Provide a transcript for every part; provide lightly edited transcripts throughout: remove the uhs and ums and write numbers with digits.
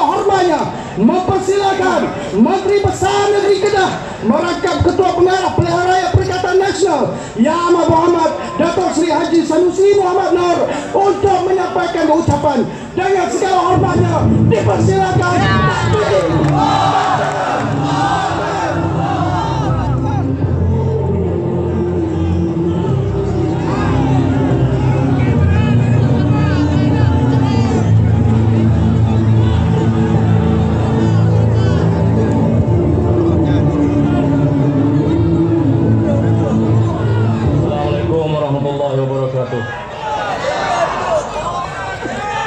hormatnya mempersilakan Menteri Besar Negeri Kedah merangkap Ketua Pengarah Pilihan Raya Perikatan Nasional Yang Amat Berhormat Datuk Seri Haji Sanusi Muhammad Nur untuk menyampaikan ucapan. Dengan segala hormatnya dipersilakan.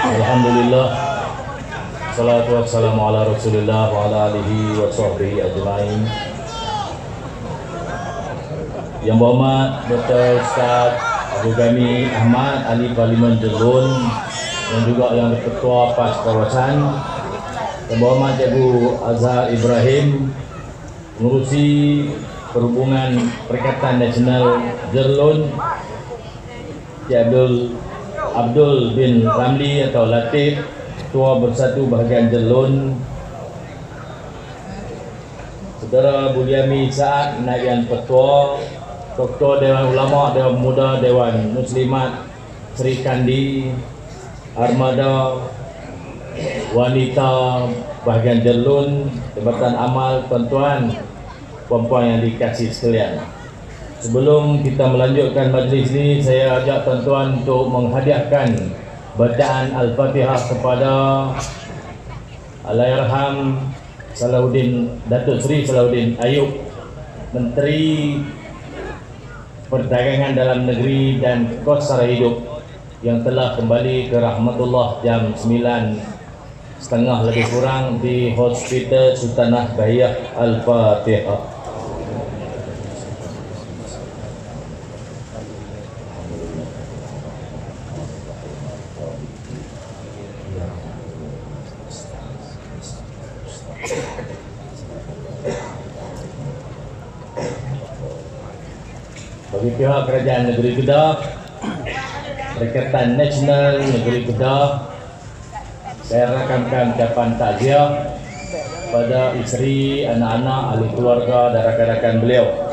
Alhamdulillah, salatu wassalamu ala rasulillah wa ala alihi wa sahbihi ajma'in. Yang berhormat Dr. Ustaz Abdul Ghani Ahmad Ahli Parlimen Jelun dan juga yang Ketua PAS Kawasan, yang berhormat Cikgu Azhar Ibrahim mengurusi Perhubungan Perikatan Nasional Jelun, Cik Abdul bin Ramli atau Latif, Ketua Bersatu Bahagian Jelun, Saudara Buliami Saad, Naib Ketua, Ketua Dewan Ulama, Dewan Muda, Dewan Muslimat Sri Kandi, Armada Wanita Bahagian Jelun, Jabatan Amal, tuan-tuan, puan-puan yang dikasihi sekalian. Sebelum kita melanjutkan majlis ini, saya ajak tuan-tuan untuk menghadiahkan bacaan Al-Fatihah kepada Allahyarham Datuk Seri Salahuddin Ayub, Menteri Perdagangan Dalam Negeri dan Kos Sara Hidup, yang telah kembali ke rahmatullah jam 9:30 lebih kurang di Hospital Sultanah Bahiyah. Al-Fatihah. Bagi pihak Kerajaan Negeri Kedah, Perikatan Nasional Negeri Kedah, saya rakamkan ucapan takziah pada isteri, anak-anak, ahli keluarga dan rakan-rakan beliau.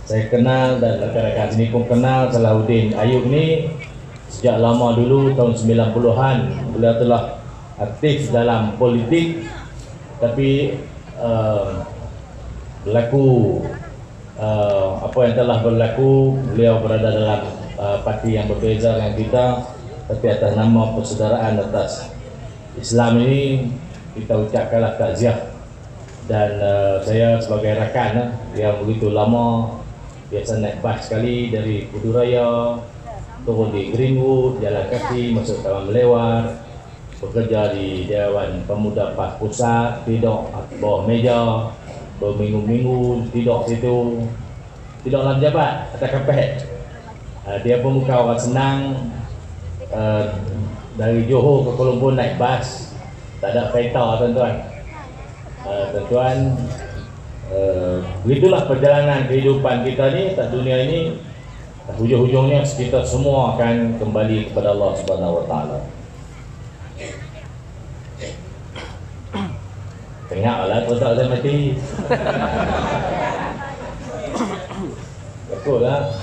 Saya kenal dan rakan-rakan sini pun kenal Salahuddin Ayub ni sejak lama dulu, tahun 90-an. Beliau telah aktif dalam politik, tapi berlaku apa yang telah berlaku, beliau berada dalam parti yang berbeza dengan kita, tapi atas nama persaudaraan atas Islam ini kita ucapkanlah takziah. Dan saya sebagai rakan yang begitu lama biasa naik bas sekali dari Kuduraya, turun di Greenwood, jalan kaki masuk Taman Melewar, bekerja di Dewan Pemuda PAS Pusat, tidur bawah meja berminggu-minggu, tidur situ, tidur dalam jabat atas kapet. Dia pun bukan orang senang, dari Johor ke Kuala Lumpur naik bas, tak ada kereta tuan-tuan. Tuan-tuan, begitulah perjalanan kehidupan kita ni, tak dunia ini, hujung-hujungnya kita semua akan kembali kepada Allah Subhanahu Wa Taala. Tengoklah tak saya mati. Betul lah.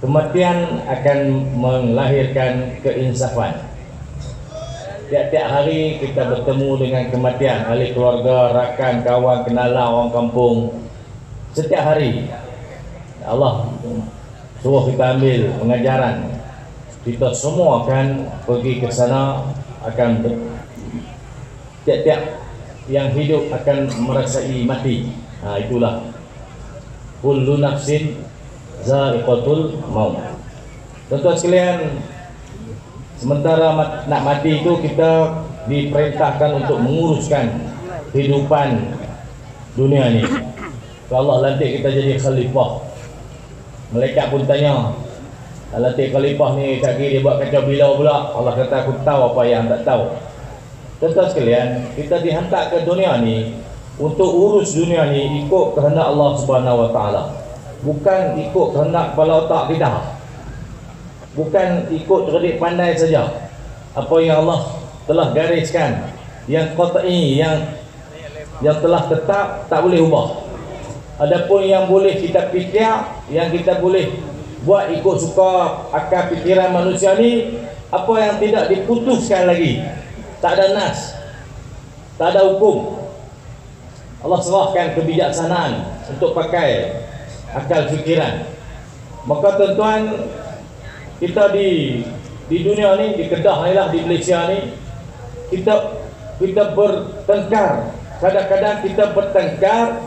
Kematian akan melahirkan keinsafan. Tiap-tiap hari kita bertemu dengan kematian, ahli keluarga, rakan, kawan, kenalan, orang kampung. Setiap hari Allah suruh kita ambil pengajaran. Kita semua akan pergi ke sana, akan tiap-tiap yang hidup akan merasai mati. Itulah kullu nafsin za'iqatul maut. Tuan-tuan sekalian, sementara nak mati itu kita diperintahkan untuk menguruskan kehidupan dunia ini. Kalau Allah lantik kita jadi khalifah, malaikat pun tanya, lantik khalifah ni kaki dia buat kacau bilau pula. Allah kata, aku tahu apa yang tak tahu. Tuan-tuan sekalian, kita dihantar ke dunia ni untuk urus dunia ni ikut kehendak Allah Subhanahu Wa Taala, bukan ikut kehendak kepala otak kita, bukan ikut cerdik pandai saja. Apa yang Allah telah gariskan yang qat'i, yang telah tetap, tak boleh ubah. Adapun yang boleh kita fikir, yang kita boleh buat ikut suka akal fikiran manusia ni, apa yang tidak diputuskan lagi, tak ada nas, tak ada hukum, Allah serahkan kebijaksanaan untuk pakai akal fikiran. Maka tuan-tuan, kita di dunia ni, di Kedah ni lah, di Malaysia ni, kita bertengkar. Kadang-kadang kita bertengkar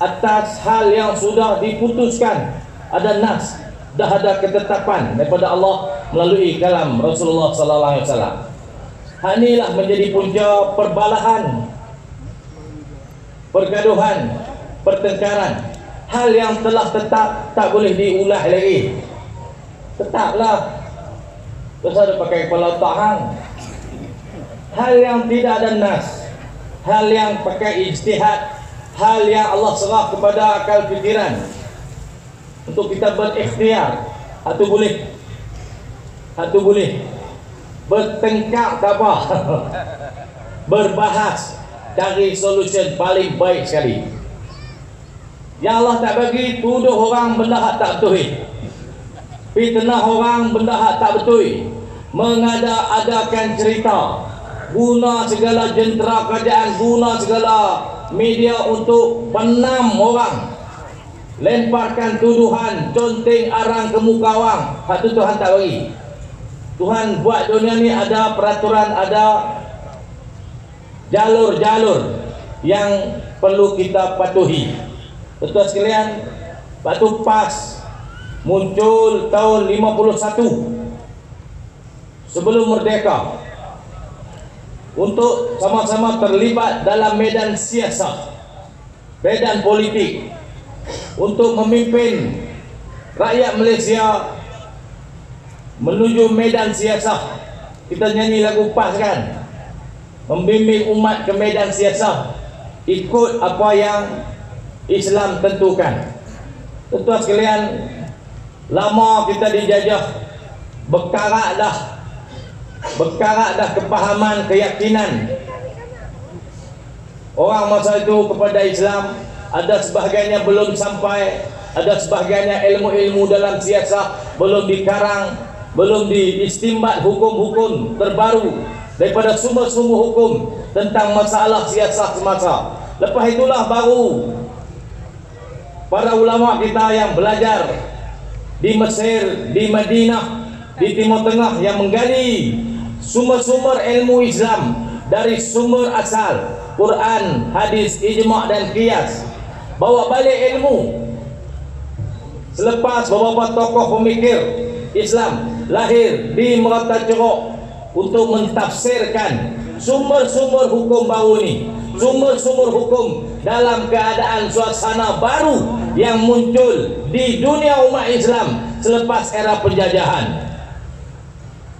atas hal yang sudah diputuskan, ada nas, dah ada ketetapan daripada Allah melalui kalam Rasulullah sallallahu alaihi wasallam. Hal inilah menjadi punca perbalahan, pergaduhan, pertengkaran. Hal yang telah tetap tak boleh diulah lagi. Tetaplah. Terus ada pakai kepala otak hang. Hal yang tidak ada nas, hal yang pakai ijtihad, hal yang Allah serah kepada akal fikiran untuk kita berikhtiar. Atau boleh bertengkar tak apa. Berbahas, cari solution paling baik sekali. Yang Allah tak bagi, tuduh orang benda hak tak betul, fitnah orang benda hak tak betul, mengada-adakan cerita, guna segala jentera kerajaan, guna segala media untuk penam orang, lemparkan tuduhan, conteng arang ke muka orang. Hak tu Tuhan tak bagi. Tuhan buat dunia ni ada peraturan, ada jalur-jalur yang perlu kita patuhi. Betul sekalian, waktu pas muncul tahun 51 sebelum merdeka, untuk sama-sama terlibat dalam medan siasat, medan politik, untuk memimpin rakyat Malaysia menuju medan siasat. Kita nyanyi lagu PAS kan, membimbing umat ke medan siasat ikut apa yang Islam tentukan. Tuan-tuan sekalian, lama kita dijajah, berkarat dah kepahaman, keyakinan orang masa itu kepada Islam. Ada sebahagiannya belum sampai, ada sebahagiannya ilmu-ilmu dalam siasat belum dikarang, belum diistimbat hukum-hukum terbaru daripada sumber-sumber hukum tentang masalah siasat semasa. Lepas itulah baru para ulama kita yang belajar di Mesir, di Madinah, di Timur Tengah, yang menggali sumber-sumber ilmu Islam dari sumber asal, Quran, hadis, ijma' dan qiyas. Bawa balik ilmu. Selepas beberapa tokoh pemikir Islam lahir di Merata Cerok untuk mentafsirkan sumber-sumber hukum baru ini, sumber-sumber hukum dalam keadaan suasana baru yang muncul di dunia umat Islam selepas era penjajahan.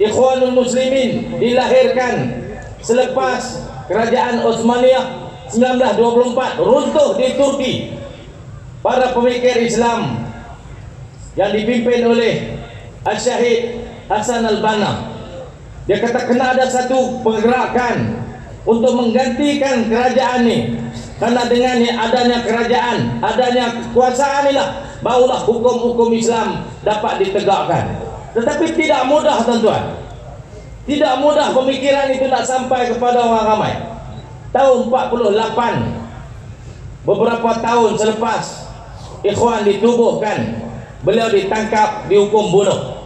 Ikhwanul Muslimin dilahirkan selepas kerajaan Osmaniyah 1924 runtuh di Turki. Para pemikir Islam yang dipimpin oleh Al-Syahid Hasan Al-Banna, dia kata kena ada satu pergerakan untuk menggantikan kerajaan ini, karena dengan adanya kerajaan, adanya kekuasaan inilah barulah hukum-hukum Islam dapat ditegakkan. Tetapi tidak mudah, tuan-tuan. Tidak mudah pemikiran itu nak sampai kepada orang ramai. Tahun 48, beberapa tahun selepas Ikhwan ditubuhkan, beliau ditangkap, dihukum bunuh.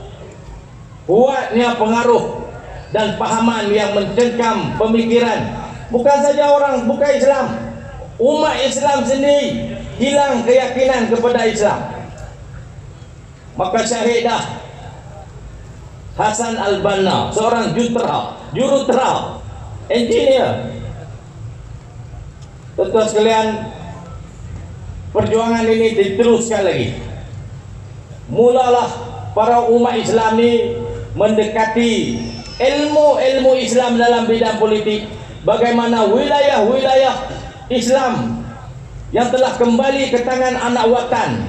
Kuatnya pengaruh dan pahaman yang mencengkam pemikiran bukan saja orang bukan Islam, umat Islam sendiri hilang keyakinan kepada Islam. Maka syahidah Hasan Al-Banna, seorang jurutera, engineer. Tuan-tuan sekalian, perjuangan ini diteruskan lagi. Mulalah para umat Islam ini mendekati ilmu-ilmu Islam dalam bidang politik. Bagaimana wilayah-wilayah Islam yang telah kembali ke tangan anak watan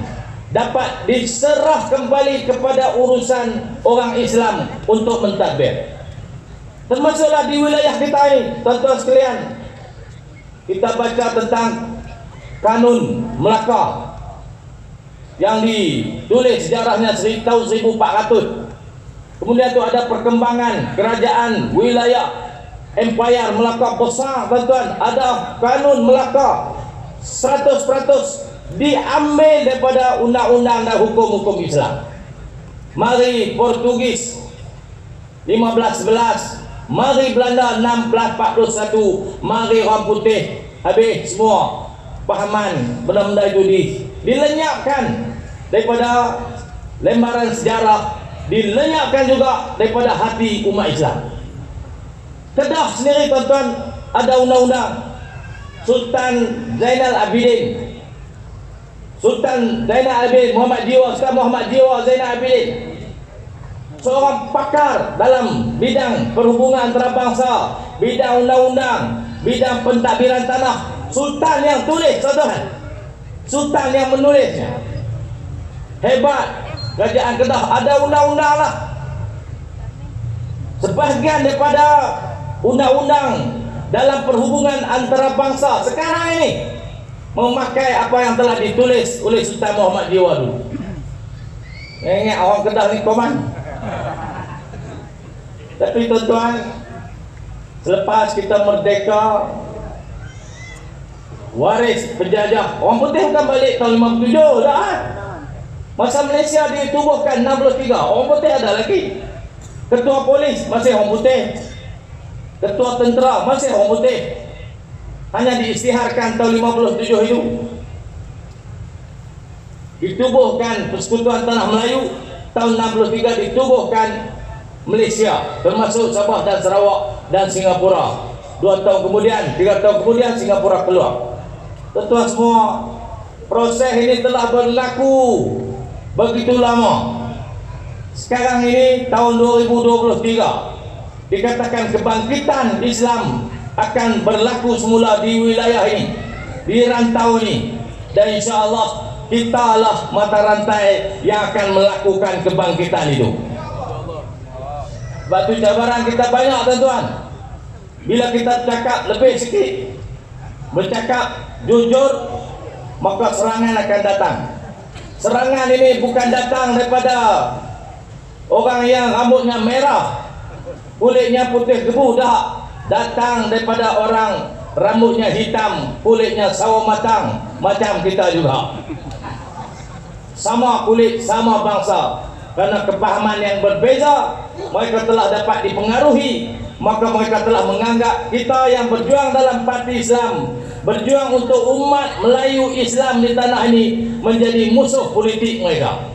dapat diserah kembali kepada urusan orang Islam untuk mentadbir. Termasuklah di wilayah kita ini, tuan-tuan sekalian. Kita baca tentang Kanun Melaka yang ditulis sejarahnya tahun 1400. Kemudian itu ada perkembangan kerajaan wilayah Empire Melaka besar, tuan-tuan. Ada Kanun Melaka 100% diambil daripada undang-undang dan hukum-hukum Islam. Mari Portugis 1511, mari Belanda 1641, mari orang putih habis semua pahaman benda-benda itu dilenyapkan daripada lembaran sejarah, dilenyapkan juga daripada hati umat Islam. Kedah sendiri, tuan-tuan, ada undang-undang. Sultan Zainal Abidin, Sultan Zainal Abidin, Muhammad Jiwa, Sultan Muhammad Jiwa Zainal Abidin, seorang pakar dalam bidang perhubungan antarabangsa, bidang undang-undang, bidang pentadbiran tanah. Sultan yang tulis, tuan-tuan, Sultan yang menulisnya. Hebat kerajaan Kedah, ada undang-undang lah. Sebahagian daripada undang-undang dalam perhubungan antarabangsa sekarang ini memakai apa yang telah ditulis oleh Sultan Muhammad Jiwa dulu. Ingat orang Kedah ni koman. Tapi tuan-tuan, selepas kita merdeka, waris penjajah orang putih bukan balik tahun 57 dah. Masa Malaysia ditubuhkan 63, orang putih ada lagi. Ketua polis masih orang putih, ketua tentera masih orang putih. Hanya diisytiharkan tahun 57 itu. Ditubuhkan Persekutuan Tanah Melayu tahun 63, ditubuhkan Malaysia, termasuk Sabah dan Sarawak dan Singapura. 2 tahun kemudian, 3 tahun kemudian Singapura keluar. Tuan-tuan semua, proses ini telah berlaku begitu lama. Sekarang ini tahun 2023, dikatakan kebangkitan Islam akan berlaku semula di wilayah ini, di rantau ini. Dan insya Allah kita lah mata rantai yang akan melakukan kebangkitan itu. Batu cabaran kita banyak, tuan-tuan. Bila kita cakap lebih sikit, bercakap jujur, maka serangan akan datang. Serangan ini bukan datang daripada orang yang rambutnya merah, kulitnya putih gebu, dah. Datang daripada orang rambutnya hitam, kulitnya sawo matang, macam kita juga. Sama kulit, sama bangsa. Karena kepahaman yang berbeza, mereka telah dapat dipengaruhi. Maka mereka telah menganggap kita yang berjuang dalam parti Islam, berjuang untuk umat Melayu Islam di tanah ini, menjadi musuh politik mereka.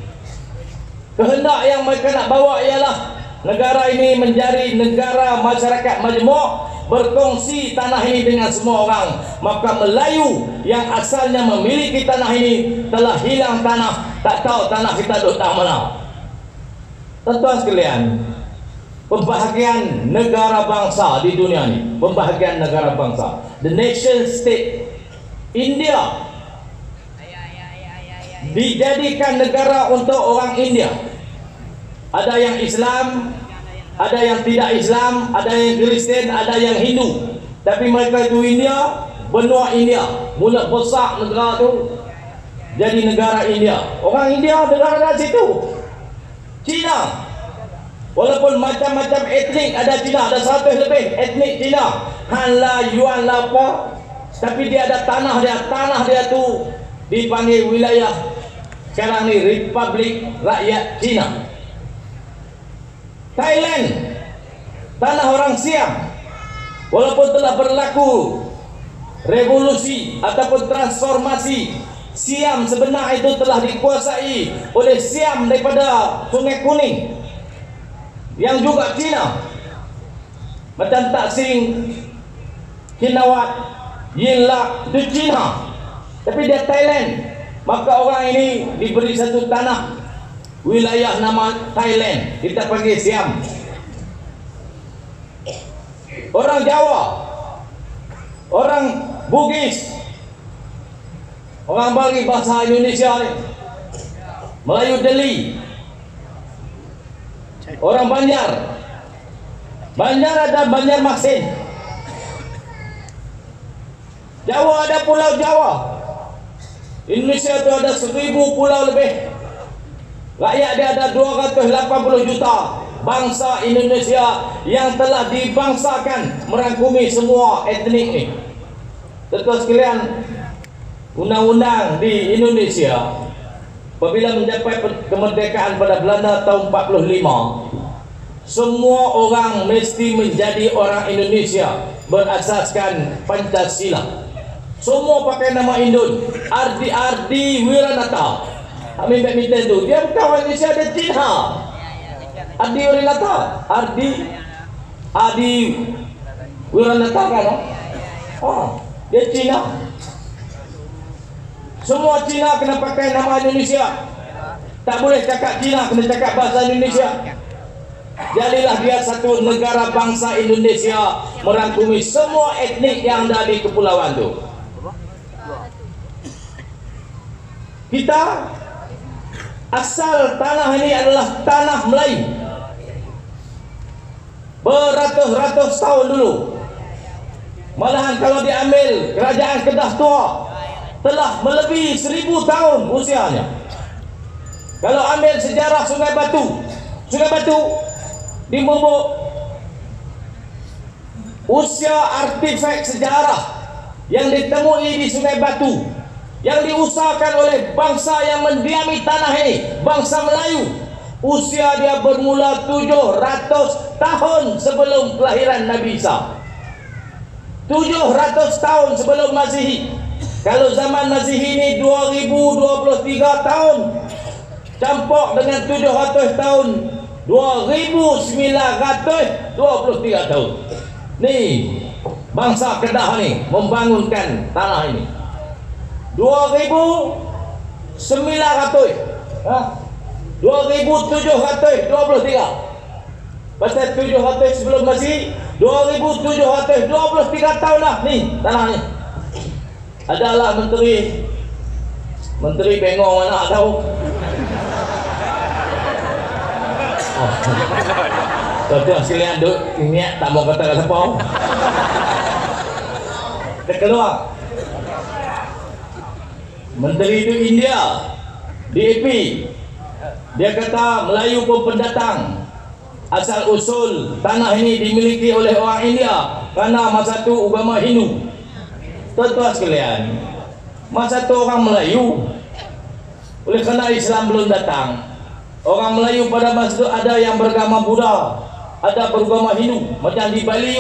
Kehendak yang mereka nak bawa ialah negara ini menjadi negara masyarakat majmuk, berkongsi tanah ini dengan semua orang. Maka Melayu yang asalnya memiliki tanah ini telah hilang tanah, tak tahu tanah kita duduk tak mana. Tuan-tuan sekalian, pembahagian negara bangsa di dunia ini, pembahagian negara bangsa, the nation state India dijadikan negara untuk orang India. Ada yang Islam, ada yang tidak Islam, ada yang Kristen, ada yang Hindu. Tapi mereka itu India, benua India, mula besar negara itu jadi negara India. Orang India negara situ. Cina, walaupun macam-macam etnik ada Cina, ada 100 lebih etnik Cina, Han lah, Yuan lah apa, tapi dia ada tanah dia tu dipanggil wilayah sekarang ni Republik Rakyat Cina. Thailand, tanah orang Siam, walaupun telah berlaku revolusi ataupun transformasi, Siam sebenar itu telah dikuasai oleh Siam daripada Sungai Kuning, yang juga Cina. Macam Taksing, Kinawat, Yinlak itu Cina, tapi dia Thailand. Maka orang ini diberi satu tanah, wilayah nama Thailand, kita panggil Siam. Orang Jawa, orang Bugis, orang bagi bahasa Indonesia ni, Melayu Deli, orang Banjar, Banjar ada Banjarmasin. Jawa ada Pulau Jawa. Indonesia itu ada 1000 pulau lebih. Rakyat dia ada 280 juta. Bangsa Indonesia yang telah dibangsakan merangkumi semua etnik ni. Tuan-tuan sekalian, undang-undang di Indonesia apabila mencapai kemerdekaan pada Belanda tahun 45, semua orang mesti menjadi orang Indonesia berasaskan Pancasila. Semua pakai nama Indon. Ardi Wiranata. Amin badminton tu. Dia bukan orang Indonesia, dia Cina. Ardi Wiranata. Ardi Wiranata kan? Dia Cina. Semua Cina kena pakai nama Indonesia. Tak boleh cakap Cina, kena cakap bahasa Indonesia. Jadilah dia satu negara bangsa Indonesia merangkumi semua etnik yang ada di kepulauan itu. Kita asal tanah ini adalah tanah Melayu. Beratus-ratus tahun dulu. Malahan kalau diambil kerajaan Kedah tua telah melebihi 1000 tahun usianya. Kalau ambil sejarah Sungai Batu di Bubuk, usia artifak sejarah yang ditemui di Sungai Batu yang diusahakan oleh bangsa yang mendiami tanah ini, bangsa Melayu, usia dia bermula 700 tahun sebelum kelahiran Nabi Isa. 700 tahun sebelum Masehi. Kalau zaman Masehi ini 2023 tahun, campur dengan 700 tahun, 2923 tahun. Nih, bangsa Kedah ni membangunkan tanah ini. 2900, 2723. Pasal 700 sebelum Masehi, 2723 tahun dah ni tanah ni. Adalah menteri bengong mana tahu. Tuan-tuan sekalian, duk niat tak mau kata apa. Kedua, menteri itu India, DAP. Dia kata Melayu pun pendatang. Asal usul tanah ini dimiliki oleh orang India kerana masa itu agama Hindu. Tuan-tuan sekalian, masa itu orang Melayu, oleh kerana Islam belum datang, orang Melayu pada masa itu ada yang beragama Buddha, ada beragama Hindu. Macam di Bali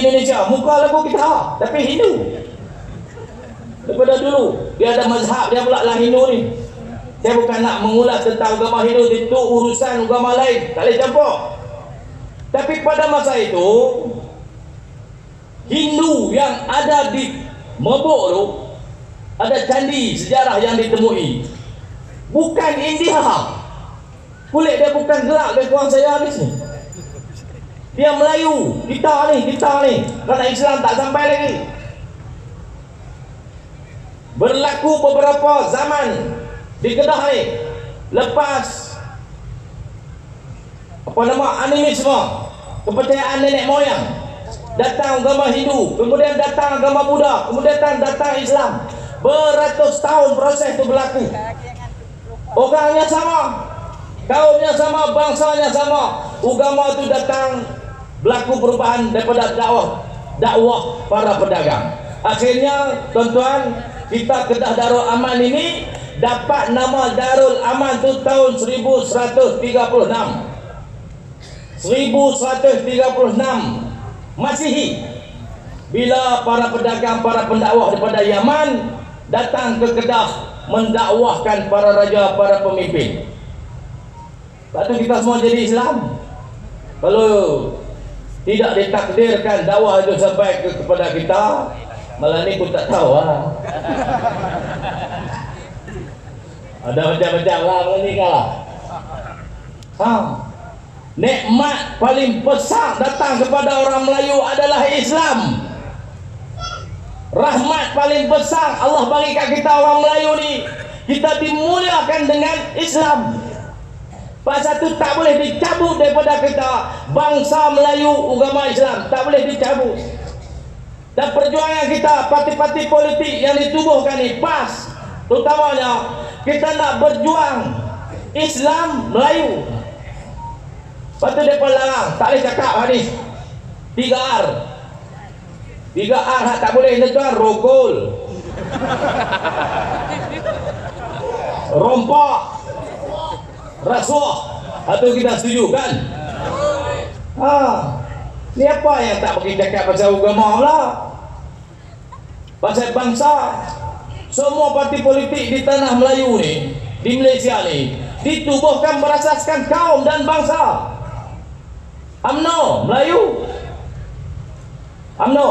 Indonesia, muka lagu kita tapi Hindu. Daripada dulu dia ada mazhab dia pula lah Hindu ni. Saya bukan nak mengulas tentang agama Hindu, itu urusan agama lain, tak boleh campur. Tapi pada masa itu Hindu yang ada di Mabuk tu, ada candi sejarah yang ditemui, bukan India. Kulit dia bukan gelap dari kawan saya ni. Dia Melayu, kita ni kerana Islam tak sampai lagi. Berlaku beberapa zaman di Kedah ni, lepas animisme, kepercayaan nenek moyang, datang agama Hindu, kemudian datang agama Buddha, kemudian datang Islam. Beratus tahun proses itu berlaku. Orangnya sama, kaumnya sama, bangsanya sama. Agama itu datang, berlaku perubahan daripada dakwah para pedagang. Akhirnya tuan-tuan, kita Kedah Darul Aman ini dapat nama Darul Aman itu tahun 1136. 1136 Masehi, bila para pedagang, para pendakwah daripada Yaman datang ke Kedah mendakwahkan para raja, para pemimpin. Lepas tu kita semua jadi Islam. Kalau tidak ditakdirkan dakwah itu sampai kepada kita, malah ni pun tak tahu lah. Ada macam-macam lah menikah lah. Nikmat paling besar datang kepada orang Melayu adalah Islam. Rahmat paling besar Allah bagi kat kita orang Melayu ni, kita dimuliakan dengan Islam. Pasal tu tak boleh dicabut daripada kita bangsa Melayu agama Islam, tak boleh dicabut. Dan perjuangan kita, parti-parti politik yang ditubuhkan ni PAS, terutamanya kita nak berjuang Islam Melayu. Lepas tu mereka larang, tak boleh cakap hadis 3R. 3R tak boleh tuan, rokol, rompak, rasuah. Atau kita setuju kan? Ni apa yang tak pergi cakap pasal agama lah, pasal bangsa. Semua parti politik di tanah Melayu ni, di Malaysia ni, ditubuhkan berasaskan kaum dan bangsa. UMNO Melayu, UMNO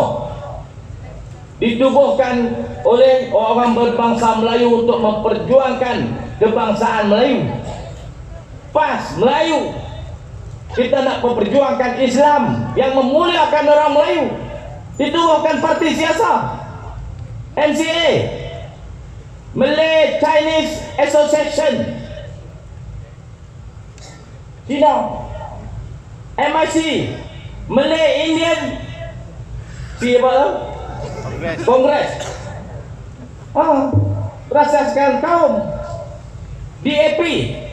ditubuhkan oleh orang berbangsa Melayu untuk memperjuangkan kebangsaan Melayu. PAS Melayu, kita nak memperjuangkan Islam yang memuliakan orang Melayu. Ditubuhkan parti siasat MCA, Malay Chinese Association, Cina, MIC, Malay Indian Kongres, berasaskan kaum. DAP,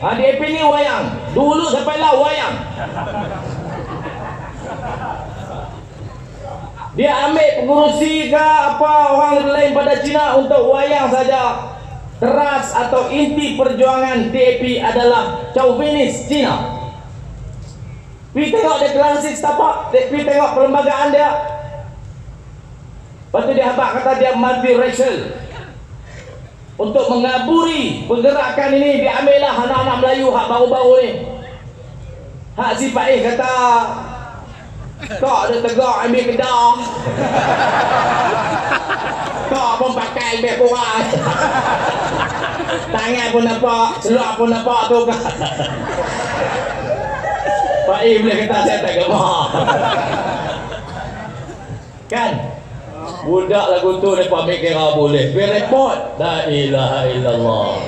DAP ni wayang, dulu sampai lah wayang. Dia ambil pengurusi ke apa orang lain pada Cina untuk wayang saja. Teras atau inti perjuangan DAP adalah chauvinis Cina. Pergi tengok deklarasi setapak, pergi tengok perlembagaan dia. Lepas tu dia habaq kata dia multiracial. Untuk mengaburi pergerakan ini, diambillah anak-anak Melayu hak baru-baru ni. Hak si Pak kata, kau ada tegak ambil Kedah, kau pun pakai ambil kurang, tangan pun nampak, seluar pun nampak tu kan. Pak boleh kata saya tak gemar kan? Budak lagu tu mereka ambil kira boleh. Pergi report. La ilaha illallah.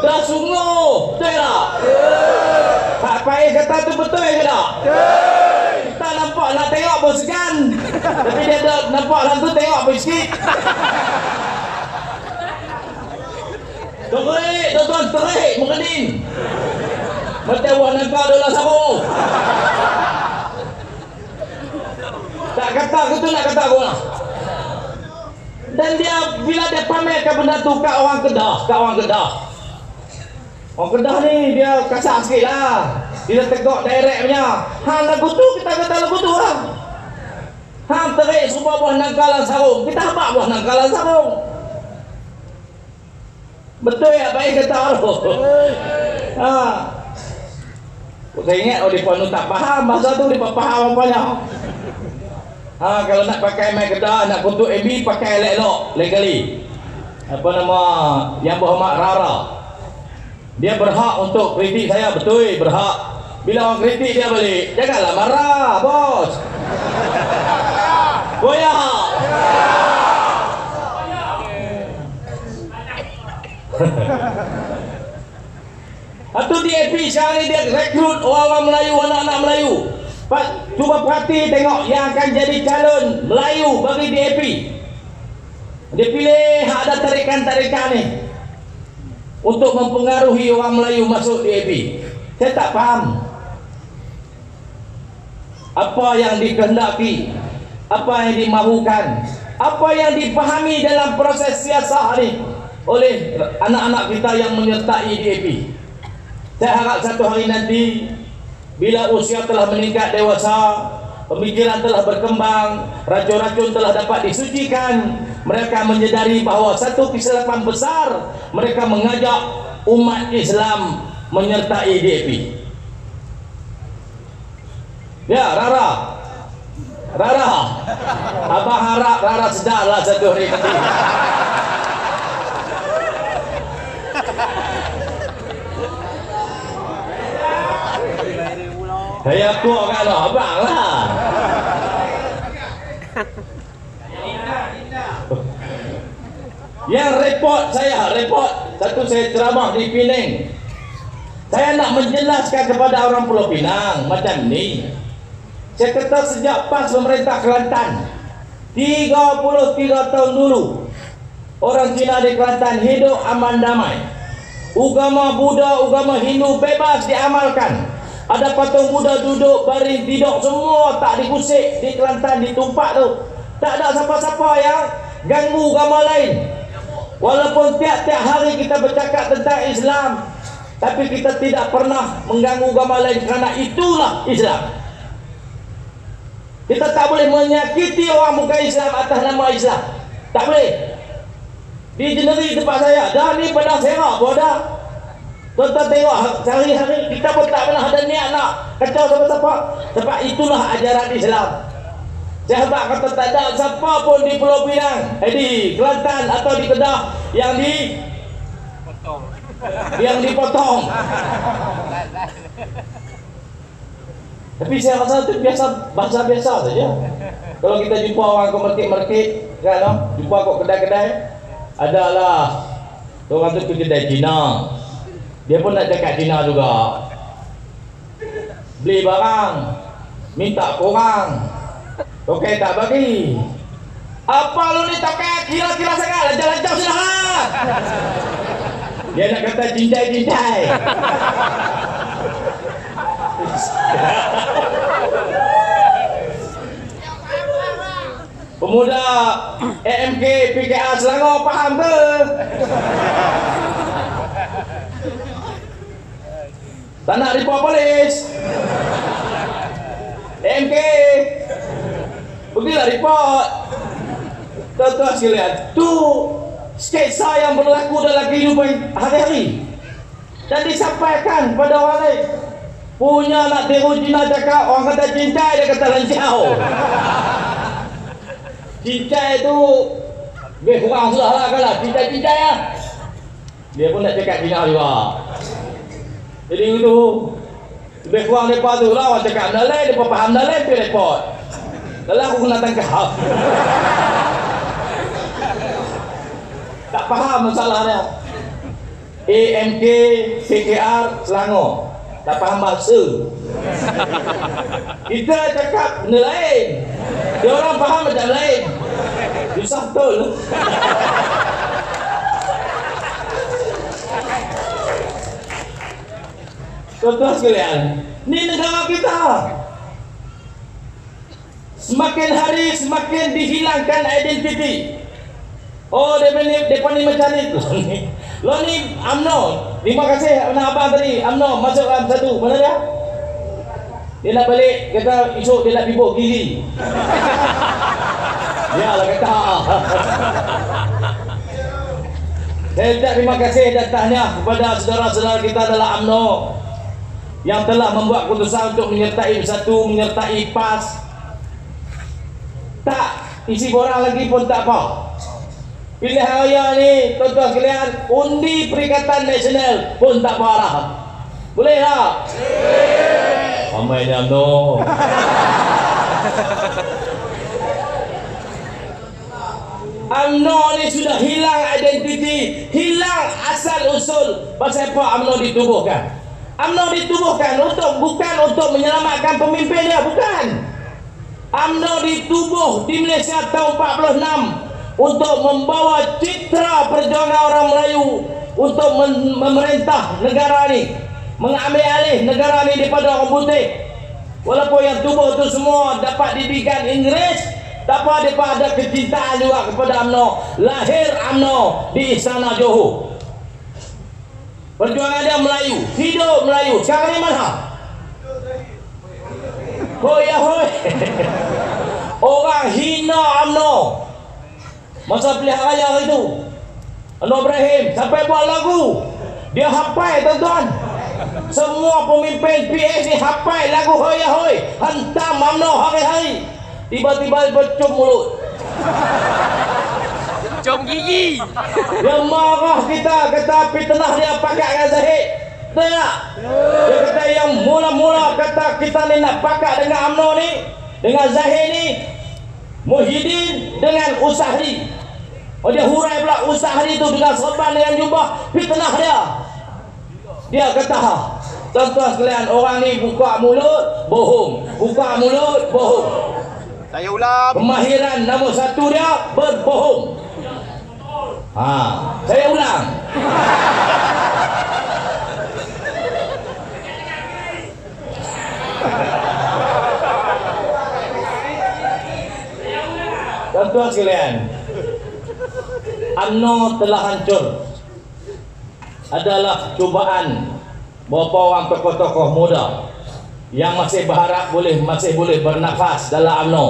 Dah sungguh. Betul tak? Pak Pai kata tu betul ke tak? Kita nampak nak tengok pun segan. Tapi dia dah nampak dalam tu tengok pun sikit. Terik, tuan-tuan, terik mengening. Macam wah nangkau dalam sarung. Tak kata ke tu nak kata aku lah. Dan dia bila dia pamerkan benda tu kat orang Kedah, orang Kedah ni dia kasar sikit lah. Dia tegak direct punya. Hang lagu tu kita kata lagu tu lah. Hang terik serupa buah nangkalan sarung, kita habaq buah nangkalan sarung. Betul ya baik kata Allah. Saya ingat dia pun tak faham bahasa tu, dia faham apanya. Kalau nak pakai mic Kedah, nak untuk MB pakai elok-elok legally. Apa nama yang berhormat Rara. Dia berhak untuk kritik saya, betul berhak. Bila orang kritik dia balik, janganlah marah, bos. Goyah. Atau DAP sekarang ni dia rekrut orang-orang Melayu, anak-anak Melayu. Cuba perhati tengok yang akan jadi calon Melayu bagi DAP. Dia pilih ada tarikan-tarikan ni untuk mempengaruhi orang Melayu masuk DAP. Saya tak faham apa yang dikehendaki, apa yang dimahukan, apa yang dipahami dalam proses siasat ni oleh anak-anak kita yang menyertai DAP. Saya harap satu hari nanti bila usia telah meningkat dewasa, pemikiran telah berkembang, racun-racun telah dapat disucikan, mereka menyadari bahawa satu kesilapan besar mereka mengajak umat Islam menyertai DAP. Ya, Rara, abang harap Rara sedarlah satu hari nanti. Saya tua kan lah, abang lah. Yang report satu saya ceramah di Penang. Saya nak menjelaskan kepada orang Pulau Pinang macam ni. Saya kata sejak PAS pemerintah Kelantan 33 tahun dulu, orang Cina di Kelantan hidup aman damai. Agama Buddha, agama Hindu bebas diamalkan. Ada patung Buddha duduk baring tidur semua tak dikusik di Kelantan, di Tumpak tu. Tak ada siapa-siapa yang ganggu agama lain. Walaupun tiap-tiap hari kita bercakap tentang Islam, tapi kita tidak pernah mengganggu agama lain kerana itulah Islam. Kita tak boleh menyakiti orang bukan Islam atas nama Islam. Tak boleh. Di Jeneri tempat saya, dah ni pada serak pun dah. Tuan-tuan tengok sehari-hari kita pun tak pernah ada niat nak kacau siapa-siapa. Sebab itulah ajaran Islam. Sahabat kata tak ada siapa pun di Pulau Pinang, di Kelantan atau di Kedah yang dipotong. Tapi saya rasa itu bahasa biasa saja. Kalau kita jumpa orang ke market-market, kan, jumpa kok kedai-kedai, adalah orang tu kedai Cina. Dia pun nak cakap Cina juga. Beli barang, minta korang, tokai tak bagi. Apa lu ni tokai? Kira-kira sangat, lancar-lancar sudah lah. Dia nak kata cintai-cintai. Pemuda AMK PKR Selangor faham ke? Tak nak report polis. AMK pergilah report. Tuan-tuan sekalian, tu sketsa yang berlaku dalam kehidupan hari-hari dan disampaikan pada orang lain. Punya nak tiru Cina cakap, orang kata cintai, dia kata lancau. Cintai tu lebih kurang sudah lah kan lah, cintai-cintai lah. Dia pun nak cakap Cina juga. Jadi itu lebih kurang mereka tu lah, orang cakap Malay, mereka faham Malay, pergi report. Lelah aku kena tangkap. Tak faham masalahnya. AMK PKR Selangor tak faham bahasa. Kita cakap benda lain, dia orang faham macam lain. Susah betul. Tuan-tuan sekalian, ni negara kita. Semakin hari semakin dihilangkan identiti. Oh, dia ni macam ni. Lo ni UMNO. Terima kasih abang tadi. UMNO masuk dalam satu. Mana dia? Dia nak balik, kata esok dia nak pibuk gigi. Ya lah kata. Saya ucap terima kasih dan tahniah kepada saudara-saudara kita dalam UMNO yang telah membuat keputusan untuk menyertai Bersatu, menyertai PAS. Tak isi borang lagi pun tak apa. Pilihan raya ni, tuan-tuan sekalian, undi Perikatan Nasional pun tak parah. Boleh tak? Boleh. Ramai jam tu. UMNO ni sudah hilang identiti, hilang asal usul. Pasal apa UMNO ditubuhkan? UMNO ditubuhkan bukan untuk menyelamatkan pemimpin dia, bukan. UMNO ditubuh di Malaysia tahun 46 untuk membawa citra perjuangan orang Melayu untuk memerintah negara ni, mengambil alih negara ni daripada orang putih. Walaupun yang tubuh tu semua dapat didikan Inggeris, tapi mereka ada kecintaan juga kepada UMNO. Lahir UMNO di Istana Johor. Perjuangan dia Melayu, hidup Melayu. Sekarang ni mana? Hoi ya hoi. Orang hina UMNO masa pilihan raya itu. Anwar Ibrahim sampai buat lagu. Dia hafal tuan-tuan. Semua pemimpin PS ni hafal lagu hoi ya hoi. Hantam UMNO hari-hari. Tiba-tiba bercum mulut. Cium gigi. Dia marah kita, kata fitnah dia pakat dengan Zahid. Betul tak? Dia kata yang mula-mula kata kita ni nak pakat dengan UMNO ni, dengan Zahid ni, Muhyiddin dengan Usahri. Oh, dia hurai pula Usahri tu dengan serban dengan jubah, fitnah dia. Dia kata Tuan-tuan sekalian, orang ni buka mulut, bohong. Buka mulut, bohong. Saya ulang. Kemahiran nombor satu dia, berbohong. Saya ulang. Tuan-tuan sekalian, UMNO telah hancur. Adalah cubaan beberapa orang tokoh-tokoh muda yang masih berharap masih boleh bernafas dalam UMNO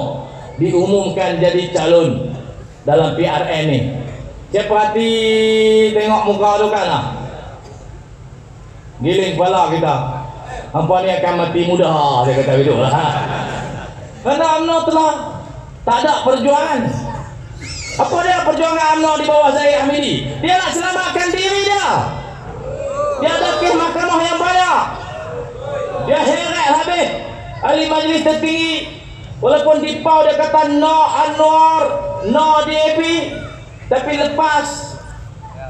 diumumkan jadi calon dalam PRN ni. Siapa hati tengok muka tu kan lah, giling kepala kita, hampa ni akan mati muda, dia kata begitu lah. Kerana UMNO telah tak ada perjuangan. Apa dia perjuangan UMNO di bawah Zahid Hamidi? Dia nak selamatkan diri dia. Dia ada kes mahkamah yang banyak. Dia heret habis ahli majlis tertinggi. Walaupun di PAU dia kata no Anwar, no DAP, tapi lepas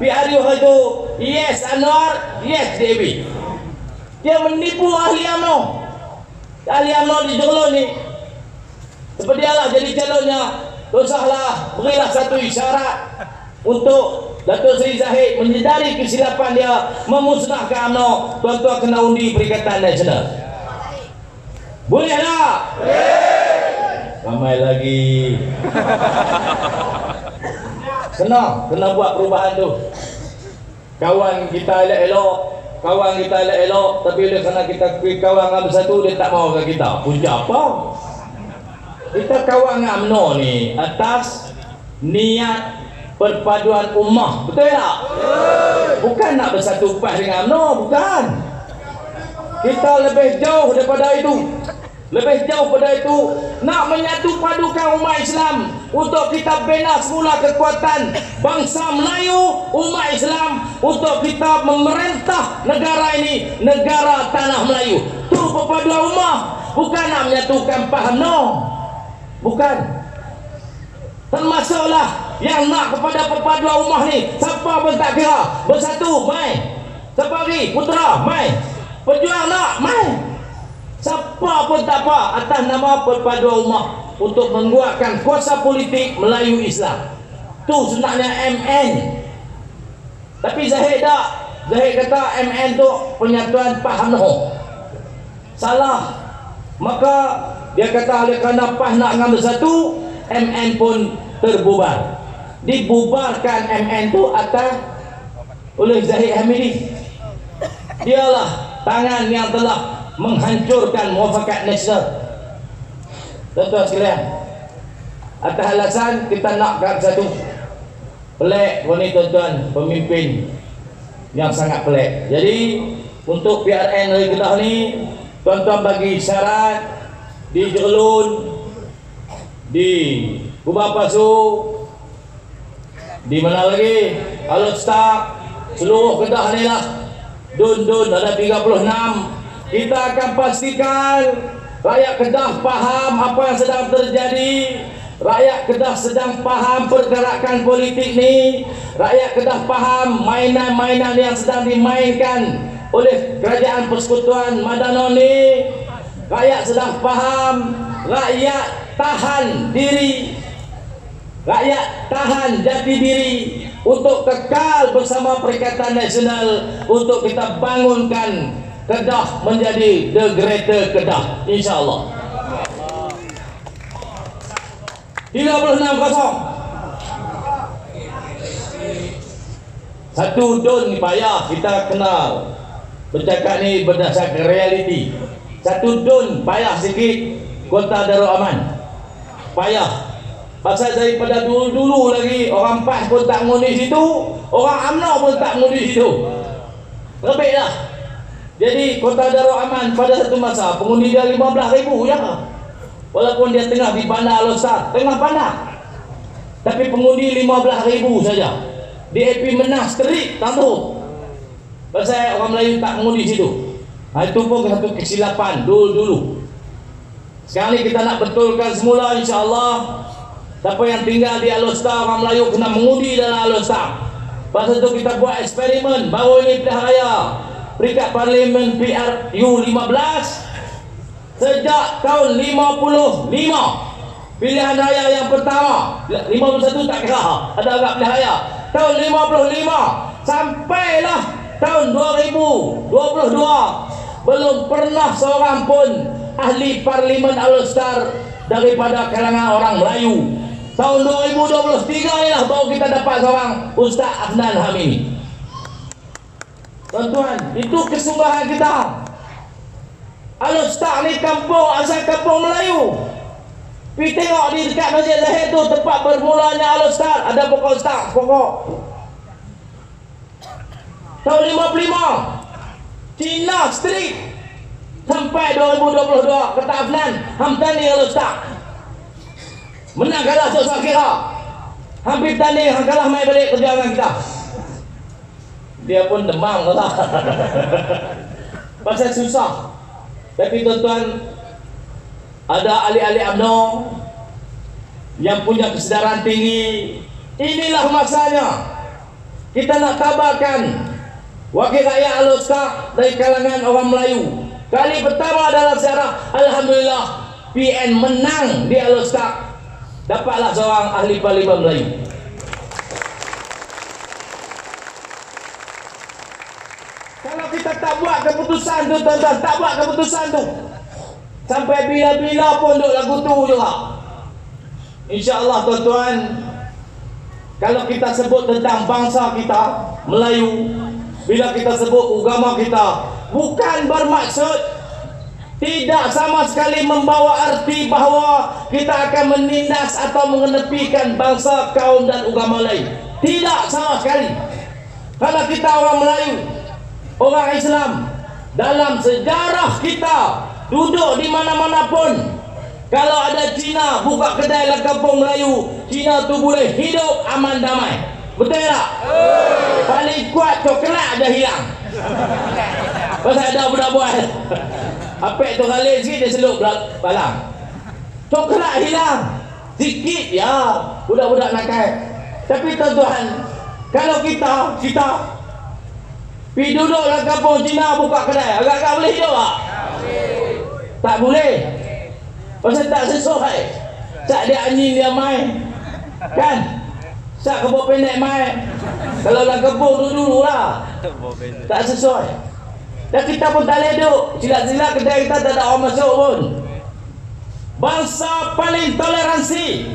PRU itu yes Anwar, yes DAP. Dia menipu ahli UMNO. Ahli UMNO di Joglo ni sepertilah jadi calonnya. Usahlah berilah satu isyarat untuk Datuk Seri Zahid menyedari kesilapan dia memusnahkan UMNO. Tuan-tuan kena undi Perikatan Nasional. Boleh tak? Ramai lagi. Kena buat perubahan tu. Kawan kita elok-elok, tapi oleh kerana kita kawan dengan bersatu, dia tak mahu dengan kita. Punca apa? Kita kawan dengan UMNO ni atas niat perpaduan ummah, betul tak? Bukan nak bersatu pas dengan UMNO, bukan. Kita lebih jauh daripada itu. Lebih jauh pada itu, nak menyatu padukan umat Islam untuk kita bina semula kekuatan bangsa Melayu, umat Islam, untuk kita memerintah negara ini, negara tanah Melayu. Tu perpaduan ummah, bukan nak menyatukan paham, no. Bukan. Termasuklah yang nak kepada perpaduan ummah ni, siapa pun tak kira, bersatu, mai. Siapa lagi? Putera, mai. Pejuang nak, mai. Siapa pun tak apa, atas nama perpaduan ummah untuk menguatkan kuasa politik Melayu Islam. Tu sebenarnya MN. Tapi Zahid tak. Zahid kata MN tu penyatuan paham no. Salah. Maka dia kata oleh kerana PAS nak mengambil satu, MN pun terbubar. Dibubarkan MN tu atas oleh Zahid Hamidi. Dialah tangan yang telah menghancurkan Muafakat Nasional. Tuan-tuan sekalian, atas alasan kita nak satu. Pelik ni tuan-tuan, pemimpin yang sangat pelik. Jadi untuk PRN dari Kedah ni, tuan-tuan bagi syarat di Jerlun, di Kubah Pasu, di mana lagi, Alostak, seluruh Kedah ni lah. Dun ada 36. Kita akan pastikan rakyat Kedah faham apa yang sedang terjadi. Rakyat Kedah sedang faham pergerakan politik ni. Rakyat Kedah faham mainan-mainan yang sedang dimainkan oleh kerajaan persekutuan Madano ni. Rakyat sedang faham. Rakyat tahan diri. Rakyat tahan jati diri untuk kekal bersama Perikatan Nasional, untuk kita bangunkan Kedah menjadi The Greater Kedah, insyaAllah. 36-0. Satu don ni payah, kita kenal. Bercakap ni berdasarkan realiti. Satu don payah sikit. Kota Darul Aman payah. Pasal daripada dulu-dulu lagi, orang PAS pun tak mengundi situ, orang UMNO pun tak mengundi situ. Lebih lah. Jadi Kota Darul Aman pada satu masa pengundi dia 15,000 ya. Walaupun dia tengah di bandar Alostar, tengah bandar, tapi pengundi 15,000 saja. DAP menang strik tantu. Pasal orang Melayu tak mengundi situ. Itu pun satu kesilapan dulu. Sekarang ni kita nak betulkan semula, insya-Allah. Siapa yang tinggal di Alostar, orang Melayu kena mengundi dalam Alostar. Pasal itu kita buat eksperimen baru ini pilihan raya. peringkat parlimen PRU15 sejak tahun 55. Pilihan raya yang pertama 51 tak kira, ada agak pilihan raya tahun 55 sampailah tahun 2022 belum pernah seorang pun ahli parlimen All-Star daripada kalangan orang Melayu. Tahun 2023 inilah baru kita dapat seorang Ustaz Afnan Hamimi. Tuan-tuan, itu kesungguhan kita. All-Star ni kampung, asal kampung Melayu. Pergi tengok di dekat Masjid Zahid tu tempat bermulanya All-Star, ada pokok Star, pokok. Tahun 55 Cina Street sampai 2022 kata Afnan Hamtani All-Star. Menang kalah susah kira. Hampir tanding kalah main balik kerja dengan kita. Dia pun demam lah. Pasal susah. Tapi tuan-tuan, ada ahli-ahli UMNO yang punya kesedaran tinggi. Inilah masanya kita nak tabarkan wakil rakyat All-Star dari kalangan orang Melayu. Kali pertama adalah sejarah, alhamdulillah PN menang di All-Star. Dapatlah seorang ahli parlimen Melayu. Kalau kita tak buat keputusan tu, tuan-tuan, tak buat keputusan tu, sampai bila-bila pun duk lagu tu juga. InsyaAllah tuan-tuan, kalau kita sebut tentang bangsa kita Melayu, bila kita sebut agama kita, bukan bermaksud tidak sama sekali membawa arti bahawa kita akan menindas atau mengenepikan bangsa, kaum dan agama lain. Tidak sama sekali. Kalau kita orang Melayu, orang Islam, dalam sejarah kita duduk di mana-mana pun, kalau ada Cina buka kedai dalam kampung Melayu, Cina tu boleh hidup aman damai. Betul tak? Paling kuat coklat aja hilang. Pasal ada budak buat apek tu kali sikit dia seluk balang. Coklat hilang sikit ya, budak-budak nakal. Tapi tuan-tuan, kalau kita pergi duduk dalam kampung Cina buka kedai, agak-agak boleh hidup tak? Tak boleh. Pasal tak sesuai. Tak dia anjing dia main, kan? Tak kebun pendek main. Kalau dalam kampung dulu lah, tak sesuai. Dan kita pun tak boleh duduk silat-silat kedai kita, tak ada orang masuk pun. Bangsa paling toleransi,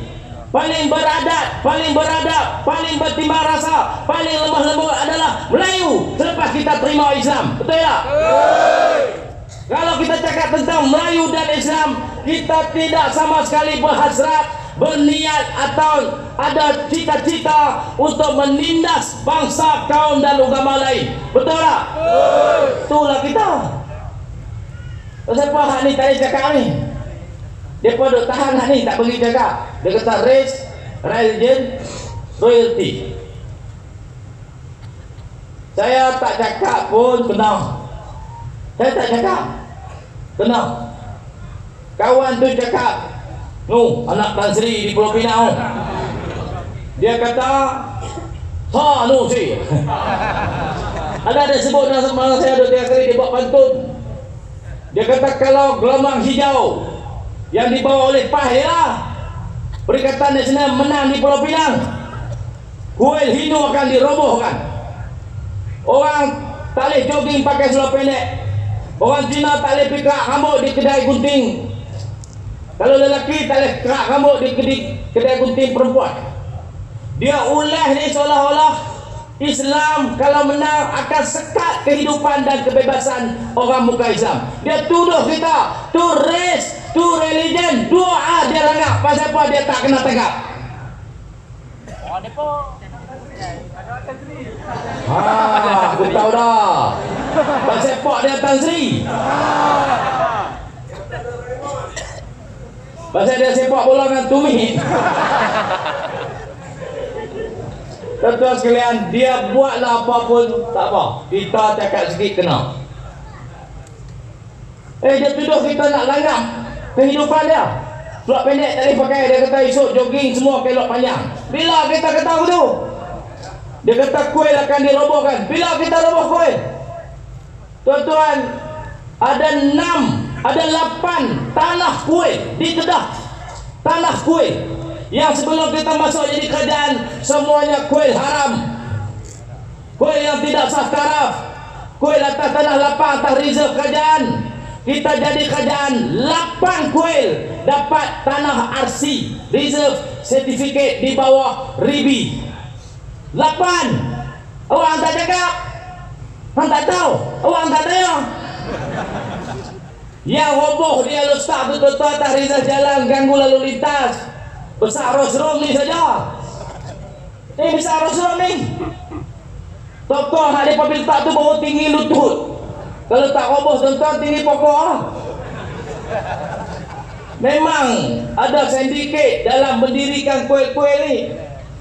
paling beradab, paling bertimbang rasa, paling lemah lembut adalah Melayu selepas kita terima Islam. Betul tak? Kalau kita cakap tentang Melayu dan Islam, kita tidak sama sekali berhasrat, berniat atau ada cita-cita untuk menindas bangsa, kaum dan agama lain. Betul tak? Itulah kita. Siapa hak ni tadi cakap ni? Dia pun duk tahan hak ni, tak pergi cakap. Dia kata race, religion, royalty. Saya tak cakap pun kena. Saya tak cakap kena. Kawan tu cakap, anak Tan Sri di Pulau Pinang, dia kata si ada sebut nama saya ada 3 kali dia buat pantun. Dia kata kalau gelombang hijau yang dibawa oleh Pahira Perikatan Nasional menang di Pulau Pinang, kuil Hindu akan dirobohkan. Orang tak boleh jogging pakai seluar pendek, orang Cina tak boleh pikak rambut di kedai gunting. Kalau lelaki tak boleh kerak rambut di kedai gunting perempuan. Dia ulah ni seolah-olah Islam kalau menang akan sekat kehidupan dan kebebasan orang muka Islam. Dia tuduh kita tu race, tu religion, doa dia langgar. Pasal apa dia tak kena tangkap? Aku tahu dah. Pasal apa dia Tan Sri? Pasal dia sepak bola dengan tumit. Tuan-tuan sekalian, dia buatlah apa pun tak apa, kita cakap sikit kena. Dia tuduh kita nak langgar kehidupan dia. Selok pendek tak boleh pakai, dia kata esok jogging semua kelok panjang. Bila kita kata begitu? Dia kata kuil akan dirobohkan. Bila kita roboh kuil? Tuan-tuan, ada 8 tanah kuil di Kedah. Tanah kuil yang sebelum kita masuk jadi kerajaan semuanya kuil haram, kuil yang tidak sah taraf, kuil atas tanah lapang atas reserve kerajaan. Kita jadi kerajaan 8 kuil dapat tanah RC, reserve certificate di bawah RIBI. 8. Awak tak cakap, awak tak tahu, awak tak tanya. Yang roboh dia letak betul-betul atas reserve jalan, ganggu lalu lintas. Besar Rosrum ni saja. Ini besar Rosrum ni. Tokoh ada pabrik tak tu baru tinggi lutut. Kalau tak roboh tuan-tuan tinggi pokok. Memang ada sindiket dalam mendirikan kuil-kuil ni.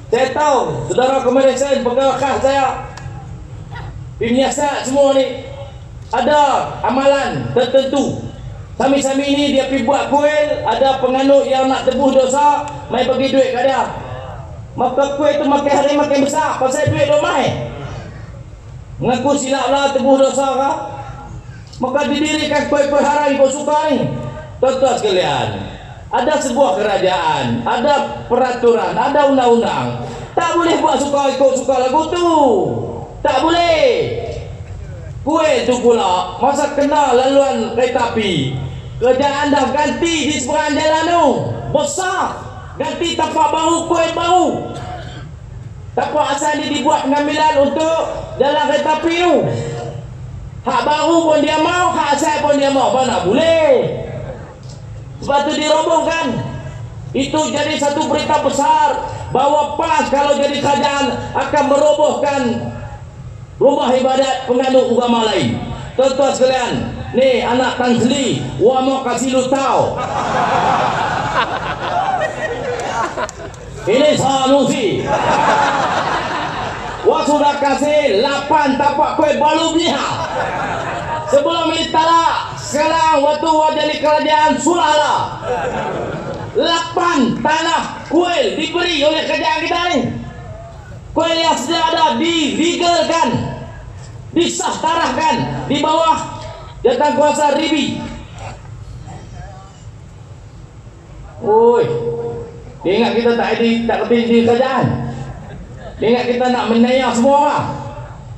Saya tahu saudara komersial pegawai khas saya, penyiasat semua ni ada amalan tertentu. Sami-sami ni dia pergi buat kuil, ada penganut yang nak tebus dosa, mai bagi duit kat dia. Maka kuil tu makin hari makin besar pasal duit dia mai. Mengaku silap lah tebus dosa kah? Maka didirikan kuil-kuil haram kau suka ni. Tuan-tuan sekalian, ada sebuah kerajaan, ada peraturan, ada undang-undang. Tak boleh buat suka ikut suka lagu tu. Tak boleh. Kuil tu pula masa kena laluan kereta api, kerajaan dah ganti di seberang jalan tu besar, ganti tapak baru, kuil baru. Tapak asal dia dibuat pengambilan untuk jalan kereta api tu. Hak baru pun dia mau, hak asal pun dia mau. Mana boleh. Sebab tu dirobohkan. Itu jadi satu berita besar bahawa PAS kalau jadi kerajaan akan merobohkan rumah ibadat penganut agama lain. Tuan-tuan sekalian, ni anak Tan Sri, wa mau kasih lu tahu. Ini Sanusi. Wa sudah kasih 8 tapak kuil baru punya. Sebelum ini talak, sekarang waktu wa jadi kerajaan sulala. 8 tanah kuil diberi oleh kerajaan kita ni. Kuil yang sudah ada dilegalkan, disah tarahkan di bawah jawatan kuasa RIBI. Oi, dia ingat kita tak kerti di kerajaan. Dia ingat kita nak menayang semua orang.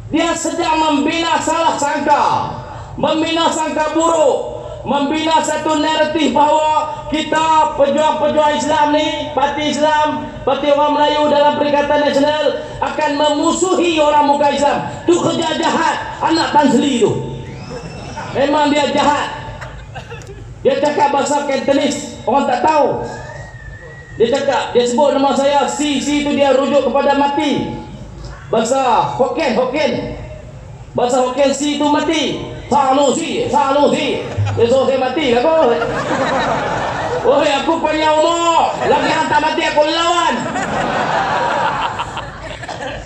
Dia sedang membina salah sangka, membina sangka buruk, membina satu naratif bahawa kita pejuang-pejuang Islam ni, parti Islam, parti orang Melayu dalam Perikatan Nasional akan memusuhi orang muka Islam. Tu kerja jahat anak Tan Sri tu. Memang dia jahat. Dia cakap bahasa Cantonese, orang tak tahu. Dia cakap, dia sebut nama saya, si tu dia rujuk kepada mati. Bahasa Hokkien. Bahasa Hokkien si tu mati. Sanusi. Dia suruh saya mati lah kau. Woi, aku punya umur. Lagi hantar mati aku lawan.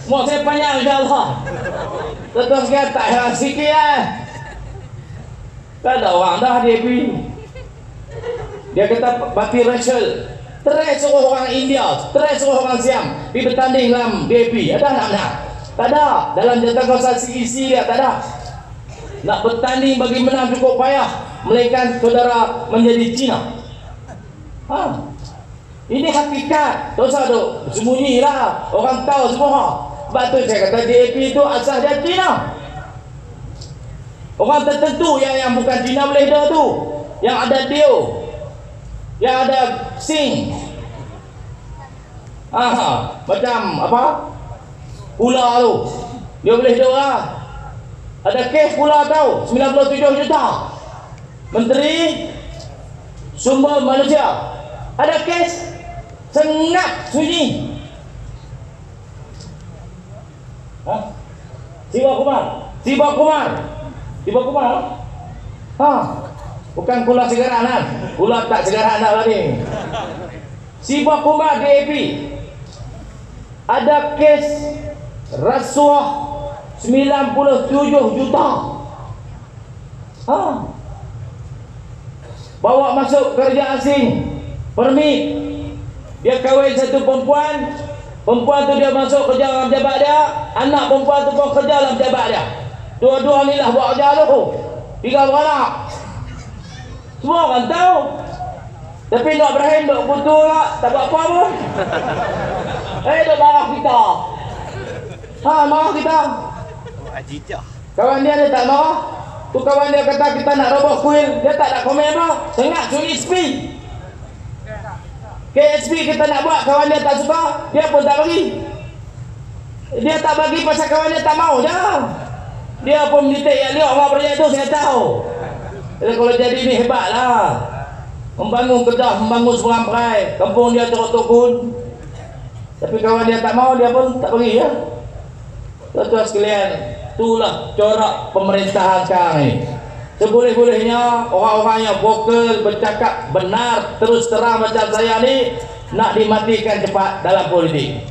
Mau saya panjang insyaAllah. Tetap sekali tak heran sikit lah. Tak ada orang dah dia pergi. Dia kata parti racial. Terai suruh orang India, terai suruh orang Siam pergi bertanding dalam DAP. Ada nak? Tak ada. Dalam jawatan kuasa CEC dia tak ada. Nak bertanding bagi menang cukup payah, melainkan saudara menjadi Cina. Ini hakikat. Dosa tu sembunyilah, orang tahu semua. Sebab tu saya kata DAP itu asal dia Cina. Orang tertentu yang bukan Cina boleh dah tu. Yang ada Dio, yang ada Sing, macam apa, Pula tu dia boleh dah lah. Ada kes pula tahu 97 juta Menteri Sumber Manusia. Ada kes sengat sunyi. Siva Kumar. Bukan Kula Segaranan. Kula tak Segaranan lagi. Siva Kumar DAP. Ada kes rasuah 97 juta. Bawa masuk kerja asing, permit. Dia kahwin satu perempuan tu dia masuk kerja dalam jabat dia, anak perempuan tu pun kerja dalam jabat dia. Dua-dua ni lah buat kerja tu. 3 beranak. Semua orang tahu. Tapi nak Ibrahim duk kutu lah, tak buat apa pun. Duk marah kita. Marah kita. Kawan dia tak marah. Tu kawan dia kata kita nak roboh kuil, dia tak nak komen apa. Sengat curi SP. KSP kita nak buat, kawan dia tak suka, dia pun tak bagi. Dia tak bagi pasal kawan dia tak mau dah. Dia pun menitik yang liok dengan projek tu, saya tahu. Jadi kalau jadi ni hebat lah. Membangun Kedah, membangun Serampai, kampung dia Ceruk Tukun. Tapi kawan dia tak mau, dia pun tak bagi ya. Tuan-tuan sekalian, itulah corak pemerintahan sekarang ni. Seboleh-bolehnya orang-orang yang vokal, bercakap benar, terus terang macam saya ni, nak dimatikan cepat dalam politik.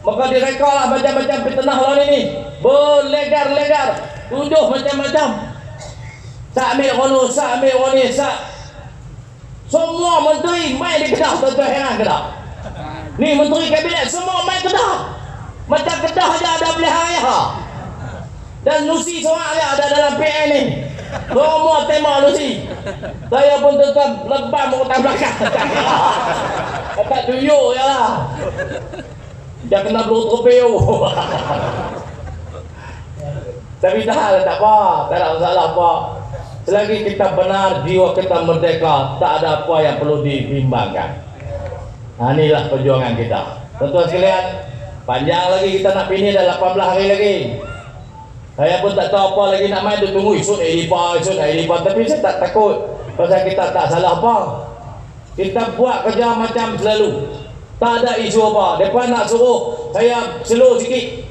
Maka direkalah macam-macam fitnah lawan ini, berlegar-legar, tuduh macam-macam. Tak ambil kono, tak ambil kono, tak. Semua menteri main di Kedah, tuan-tuan heran ke tak? Ni menteri kabinet semua main Kedah. Macam Kedah aja ada pelihara. Dan Nusi seorang aja ada dalam PN ni. Semua tema Nusi. Saya pun tetap lebam otak belakang. Tak tuyuk je lah. Dia kena belum tropeo. Tapi dah tak apa, tak ada masalah apa. Selagi kita benar, jiwa kita merdeka, tak ada apa yang perlu dibimbangkan. Inilah perjuangan kita. Tuan-tuan sekalian, panjang lagi kita nak pilih, dah 18 hari lagi. Saya pun tak tahu apa lagi nak main, tunggu esok lipat. Tapi saya tak takut, pasal kita tak salah apa. Kita buat kerja macam selalu, tak ada isu apa. Depan nak suruh saya slow sikit,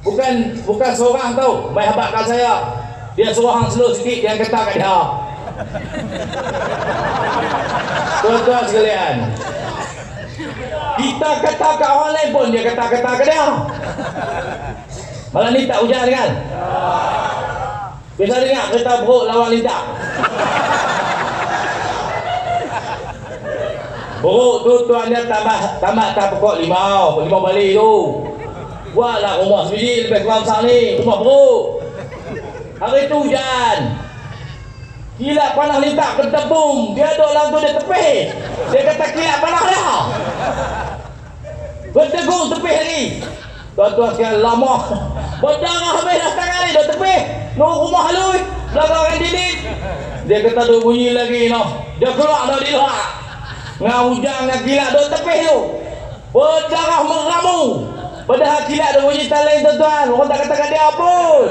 bukan seorang tau main habakkan saya. Dia suruh hang slow sikit, dia kata kat dia. Tuan-tuan sekalian, kita kata kat orang lain pun dia kata-kata kat dia. Malam ni tak hujan kan? Biasa dengar kereta beruk lawan lintak. Beruk tu tuan dia tamat tak pokok limau balik tu. Buatlah rumah sendiri lebih kurang besar ni, rumah beruk. Hari tu hujan. Kilat panah lintak bertepung. Dia duduk dalam tu dia tepih. Dia kata kilat panah dah. Bertegung tepih lagi. Tuan-tuan sekalian lama. Berdarah habis dah setengah ni. Dia tepih. Nak rumah halus. Belakang dengan dinding. Dia kata duduk bunyi lagi noh. Dia keluar dah di luar. Dengan hujan dengan kilat duduk tepih tu. Berdarah meramu. Padahal kilat dia bunyi taleng tuan-tuan. Orang tak kata dia pun.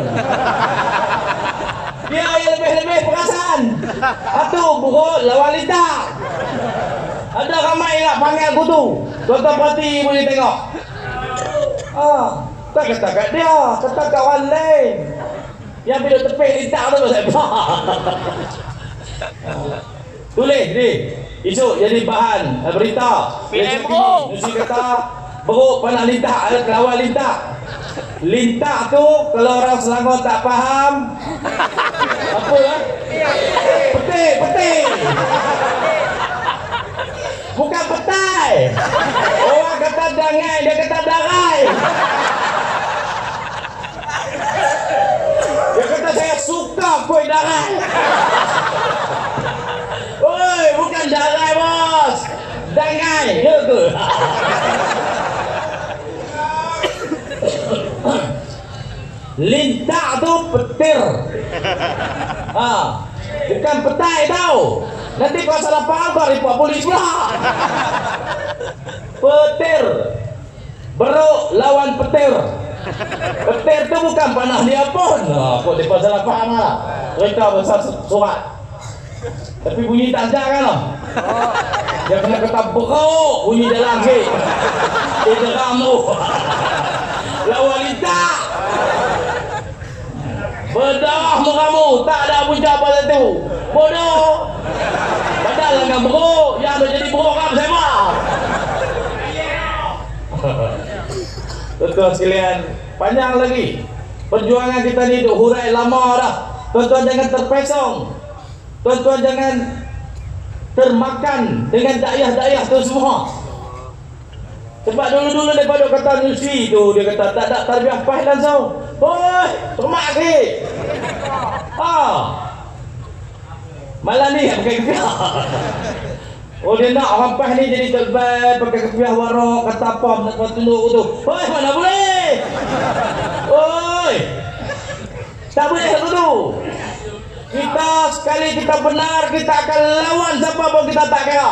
Dia yang lebih-lebih perasan. Satu buruk lawan lintak. Ada ramai nak panggil aku tu. Tuan-tuan perhati boleh tengok. Tak kata kat dia, kata kat orang lain. Yang bila tepih lintak tu saya buat. Tulis ni. Esok jadi bahan berita. Mesti kata beruk panah lintak, lawan lintak. Lintak tu kalau orang Selangor tak faham apa lah? Petik. Bukan petai. Orang kata dangai, dia kata darai. Dia kata saya suka kuih darai. Oi, bukan darai bos. Dangai, ya ke? Lintak tu petir. Bukan petai tau. Nanti kalau salah faham kau report polis pula. Petir. Beruk lawan petir. Petir tu bukan panah dia pun. Kok dia salah faham lah. Mereka besar surat. Tapi bunyi tak ajak kan lah. Dia kena kata beruk. Bunyi dalam sikit. Dia deramu. Lawan lintak. Berdarah meramu. Tak ada punca pada tu. Bodoh. Padahal dengan beruk. Yang dah jadi beruk kan saya. Tuan-tuan sekalian, panjang lagi perjuangan kita ni duk hurai lama dah. Tuan-tuan jangan terpesong. Tuan-tuan jangan termakan dengan dakwah-dakwah tu semua. Sebab dulu-dulu daripada kata Nusi tu, dia kata tak ada tarbiyah faham langsung. Hoi, termak lagi. Malah ni pakai kepiah. Oh dia nak orang pas ni jadi terbaik pakai kepiah warok kata apa nak buat tunduk tu. Hoi, mana boleh? Hoi. Tak boleh tu. Kita sekali kita benar kita akan lawan siapa pun kita tak kira.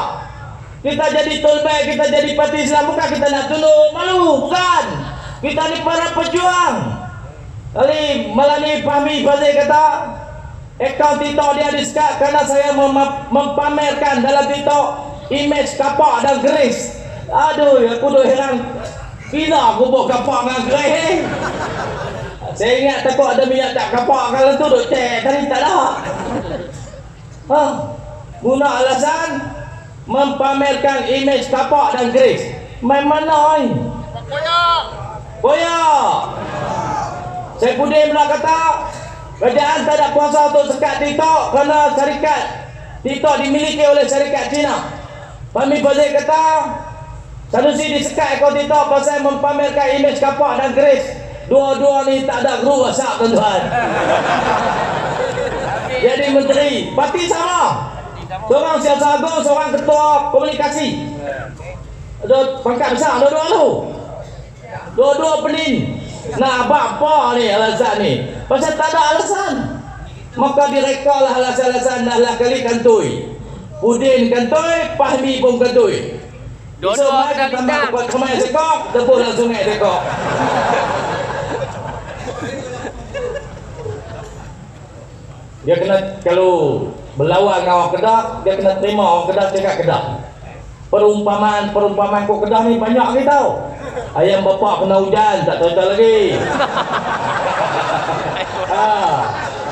Kita jadi terbaik, kita jadi parti Islam bukan kita nak tunduk malu, bukan. Kita ni para pejuang. Kali malah ni Fahmi Fazil kata akaun TikTok dia di-skat kerana saya mempamerkan dalam TikTok image kapak dan keris. Aduh, aku dah heran. Gila aku buat kapak dengan keris ni. Saya ingat takut ada minyak tak kapak kalau tu duk cek tadi tak ada. Guna alasan mempamerkan image kapak dan keris. Main mana ni? Koyak. Saya Pudin pula kata kerajaan tak ada kuasa untuk sekat TikTok kerana syarikat TikTok dimiliki oleh syarikat Cina. Fahmi Fazil kata Sanusi disekat akaun TikTok pasal mempamerkan imej kapak dan keris. Dua-dua ni tak ada guru asap tuan-tuan. Jadi menteri parti sama, seorang siasat agung, seorang ketua komunikasi. Ada pangkat besar dua-dua tu. Dua-dua penin. Nah, apa ni alasan ni? Pasal tak ada alasan. Maka direkalah alasan-alasan dah kali kantoi. Pudin kantoi, Fahmi pun kantoi. Dua-dua kena bintang. Buat kemai sekok, tebus dalam sungai sekok. Dia kena, kalau berlawan dengan orang Kedah, dia kena terima orang Kedah cakap Kedah. Perumpamaan kok Kedah ni banyak kita tahu. Ayam bapak kena hujan tak cerita lagi.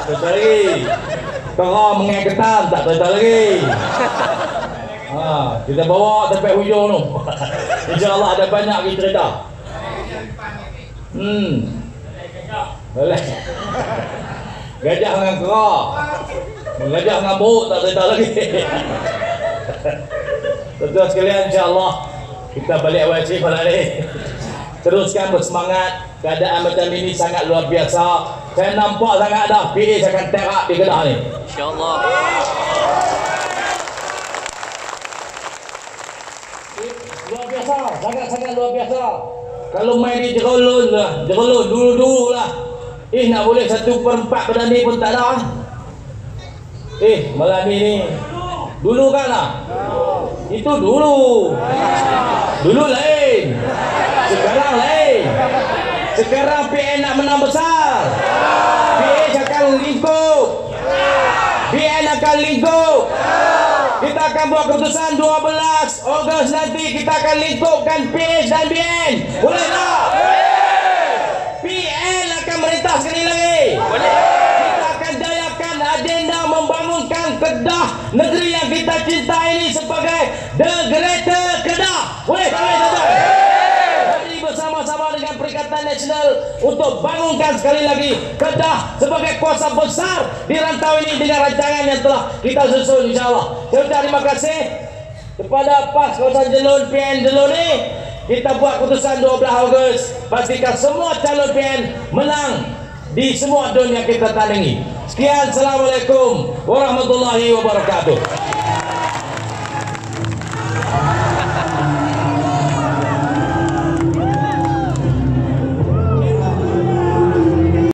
Cerita lagi. Kera mengai ketam tak cerita lagi. Kita bawa sampai hujung tu. InsyaAllah ada banyak lagi cerita. Boleh. Gajah dengan kera, gajah dengan buruk tak cerita lagi. Tuan-tuan sekalian, insyaAllah kita balik wajib malam ni. Teruskan bersemangat. Keadaan macam ini sangat luar biasa. Saya nampak sangat dah PA akan terak di Kedah ni, InsyaAllah. Luar biasa, sangat-sangat luar biasa. Kalau main di Jerolun lah, Jerolun dulu-dulu lah. Nak boleh 1/4 pada ni pun tak ada. Malam ni dulu kan lah. Itu dulu. Dulu lain. Sekarang lain. Sekarang PN nak menang besar. PN akan lingkup. PN akan lingkup. Kita akan buat keputusan 12 Ogos nanti kita akan lingkupkan PN dan BN. Boleh tak? PN akan merintah sekali lagi. Kita akan jayakan agenda membangunkan Kedah, negeri yang kita cinta ini sebagai The Greater Kedah. Boleh tak? Mari bersama-sama dengan Perikatan Nasional untuk bangunkan sekali lagi Kedah sebagai kuasa besar di rantau ini dengan rancangan yang telah kita susun, insyaAllah. Saya ucap terima kasih kepada PAS kawasan Jelun, PN Jelun ni. Kita buat keputusan 12 Ogos. Pastikan semua calon PN menang di semua dunia kita tandingi. Sekian, Assalamualaikum warahmatullahi wabarakatuh.